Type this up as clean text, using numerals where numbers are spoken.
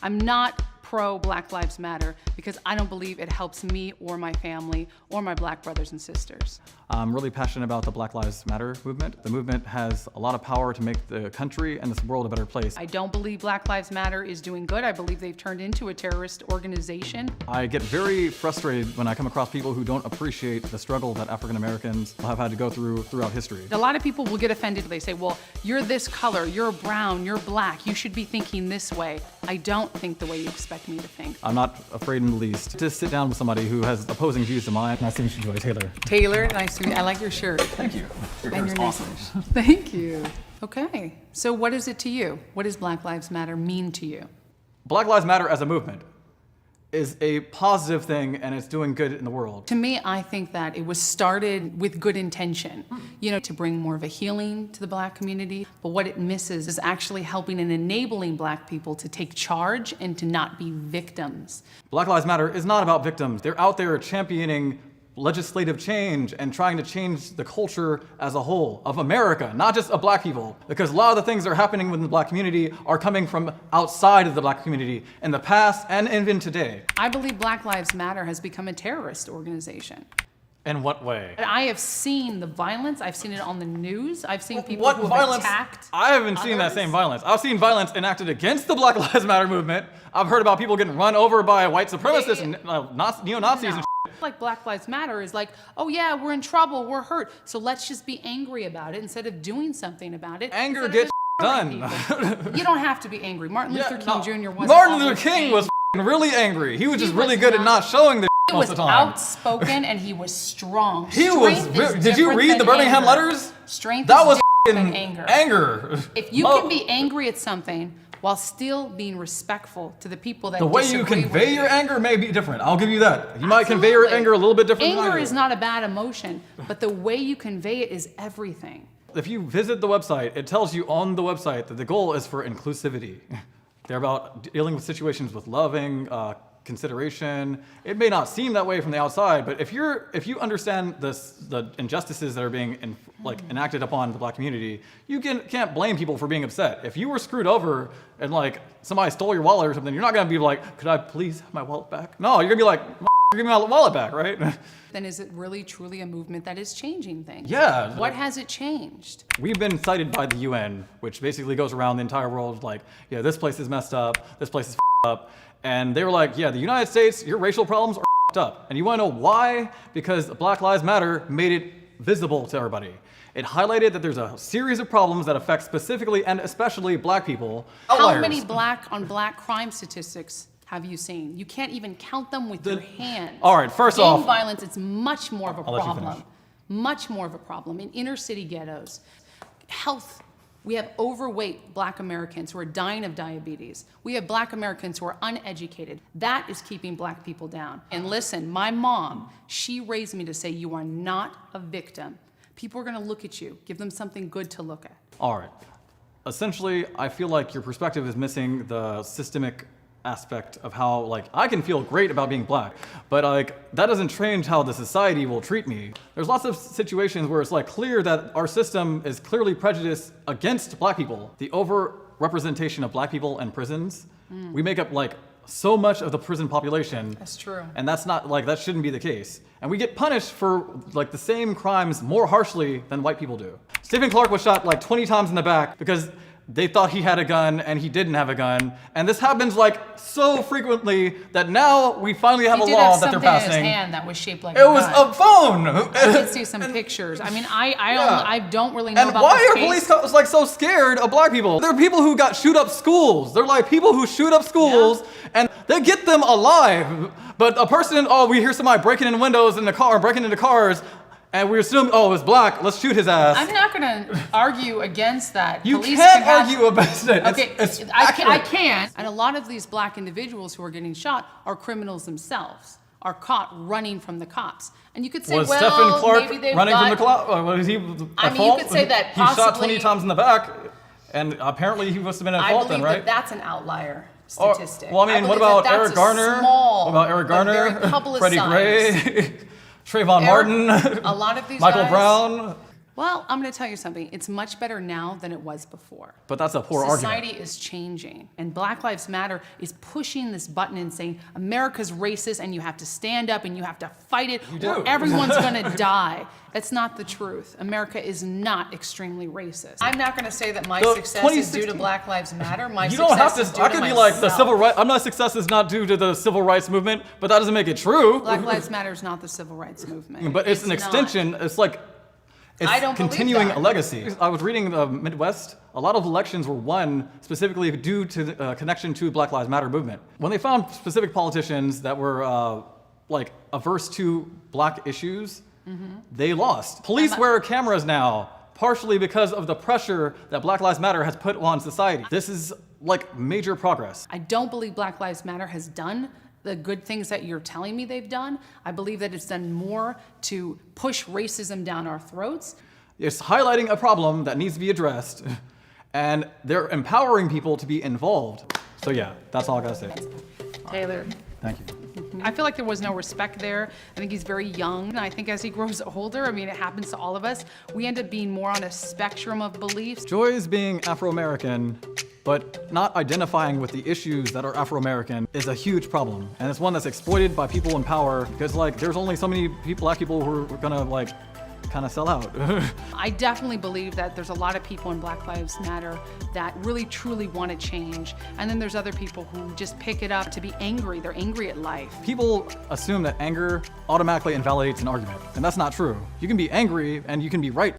I'm not pro Black Lives Matter because I don't believe it helps me or my family or my Black brothers and sisters. I'm really passionate about the Black Lives Matter movement. The movement has a lot of power to make the country and this world a better place. I don't believe Black Lives Matter is doing good. I believe they've turned into a terrorist organization. I get very frustrated when I come across people who don't appreciate the struggle that African Americans have had to go through throughout history. A lot of people will get offended. They say, well, you're this color, you're brown, you're Black, you should be thinking this way. I don't think the way you expect me to think. I'm not afraid in the least to sit down with somebody who has opposing views to mine. Nice to meet you, Joy Taylor. Taylor, nice to meet you. I like your shirt. Thank you. Your And hair's your awesome. necklace. Thank you. Okay, so what is it to you? What does Black Lives Matter mean to you? Black Lives Matter as a movement is a positive thing and it's doing good in the world. To me, I think that it was started with good intention, to bring more of a healing to the Black community. But what it misses is actually helping and enabling Black people to take charge and to not be victims. Black Lives Matter is not about victims. They're out there championing legislative change and trying to change the culture as a whole of America, not just of Black people. Because a lot of the things that are happening within the Black community are coming from outside of the Black community in the past and even today. I believe Black Lives Matter has become a terrorist organization. In what way? I have seen the violence. I've seen it on the news. I've seen people What who have violence? attacked I haven't seen that others. same violence. I've seen violence enacted against the Black Lives Matter movement. I've heard about people getting run over by white supremacists and neo-Nazis and Like Black Lives Matter is like, oh yeah, we're in trouble, we're hurt, so let's just be angry about it instead of doing something about it. Anger Instead of gets just done. people. You don't have to be angry. Martin Luther King Jr. wasn't Martin always Luther King angry. was really angry. He was just was really good at not showing the He most was of the time. outspoken and he was strong. He was. Strength is Did you different read the than Birmingham anger. letters? Strength That is was different than anger. If you can be angry at something while still being respectful to the people that The way you disagree with convey you. your anger may be different. I'll give you that. You might convey your Absolutely. anger a little bit different than I Anger do. is not a bad emotion, but the way you convey it is everything. If you visit the website, it tells you on the website that the goal is for inclusivity. They're about dealing with situations with loving, consideration. It may not seem that way from the outside, but if you understand the injustices that are being enacted upon the Black community, you can't blame people for being upset. If you were screwed over and somebody stole your wallet or something, you're not gonna be like, could I please have my wallet back? No, you're gonna be like, give me my wallet back, right? Then is it really truly a movement that is changing things? Yeah. What has it changed? We've been cited by the UN, which basically goes around the entire world like, yeah, this place is messed up, this place is up. And they were like, yeah, the United States, your racial problems are up. And you wanna know why? Because Black Lives Matter made it visible to everybody. It highlighted that there's a series of problems that affect specifically and especially Black people. How Outliers. many Black on Black crime statistics have you seen? You can't even count them with your hands. All right, first Gang off- violence, it's much more of a I'll let you problem. finish. Much more of a problem in inner city ghettos. Health. We have overweight Black Americans who are dying of diabetes. We have Black Americans who are uneducated. That is keeping Black people down. And listen, my mom, she raised me to say, you are not a victim. People are gonna look at you. Give them something good to look at. All right. Essentially, I feel like your perspective is missing the systemic aspect of how, I can feel great about being Black, but that doesn't change how the society will treat me. There's lots of situations where it's clear that our system is clearly prejudiced against Black people. The over-representation of Black people in prisons, we make up so much of the prison population. That's true. And that's not, that shouldn't be the case. And we get punished for the same crimes more harshly than white people do. Stephen Clark was shot 20 times in the back because they thought he had a gun and he didn't have a gun. And this happens so frequently that now we finally have a law that they're He did have passing. something in his hand that was shaped like It was a phone. I did see some pictures. I mean, I don't really know And about why this are case. police so scared of Black people? There are people who shoot up schools. They're people who shoot up schools and they get them alive. But a person, we hear somebody breaking in windows in the car, breaking into cars, and we assume, it was Black, let's shoot his ass. I'm not going to argue against that. You Police can't can have- argue against it. Okay, It's I accurate. can't. And a lot of these Black individuals who are getting shot are criminals themselves, are caught running from the cops. And you could say, Was well, Stephen Clark maybe they've running from the got- clock? Was he at I mean, fault? you could say that He shot possibly- 20 times in the back, and apparently he must have been at I fault believe then, right? that that's an outlier Or- statistic. well, I mean, what believe about that Eric that's a Garner? small, What about Eric but very Garner? publicized- Freddie Gray? Trayvon Martin? A lot of these Michael guys- Brown? Well, I'm going to tell you something. It's much better now than it was before. But that's a poor argument. Society is changing, and Black Lives Matter is pushing this button and saying America's racist, and you have to stand up and you have to fight it, You do. or everyone's going to die. That's not the truth. America is not extremely racist. I'm not going to say that my The success is due to 2016 Black Lives Matter. My You success don't have is to. due I to could be myself. like the civil rights. I'm not success is not due to the civil rights movement, but that doesn't make it true. Black Lives Matter is not the civil rights movement. But it's an not. extension. It's like it's I don't believe continuing that. a legacy. I was reading the Midwest. A lot of elections were won specifically due to the connection to Black Lives Matter movement. When they found specific politicians that were like averse to black issues, they lost. Police wear cameras now, partially because of the pressure that Black Lives Matter has put on society. This is like major progress. I don't believe Black Lives Matter has done the good things that you're telling me they've done. I believe that it's done more to push racism down our throats. It's highlighting a problem that needs to be addressed, and they're empowering people to be involved. So yeah, that's all I gotta say. Taylor, Thank you. I feel like there was no respect there. I think he's very young. And I think as he grows older, I mean, it happens to all of us, we end up being more on a spectrum of beliefs. Joy's being Afro-American, but not identifying with the issues that are Afro-American is a huge problem. And it's one that's exploited by people in power because like there's only so many black people who are gonna like kind of sell out. I definitely believe that there's a lot of people in Black Lives Matter that really truly want to change. And then there's other people who just pick it up to be angry. They're angry at life. People assume that anger automatically invalidates an argument, and that's not true. You can be angry and you can be right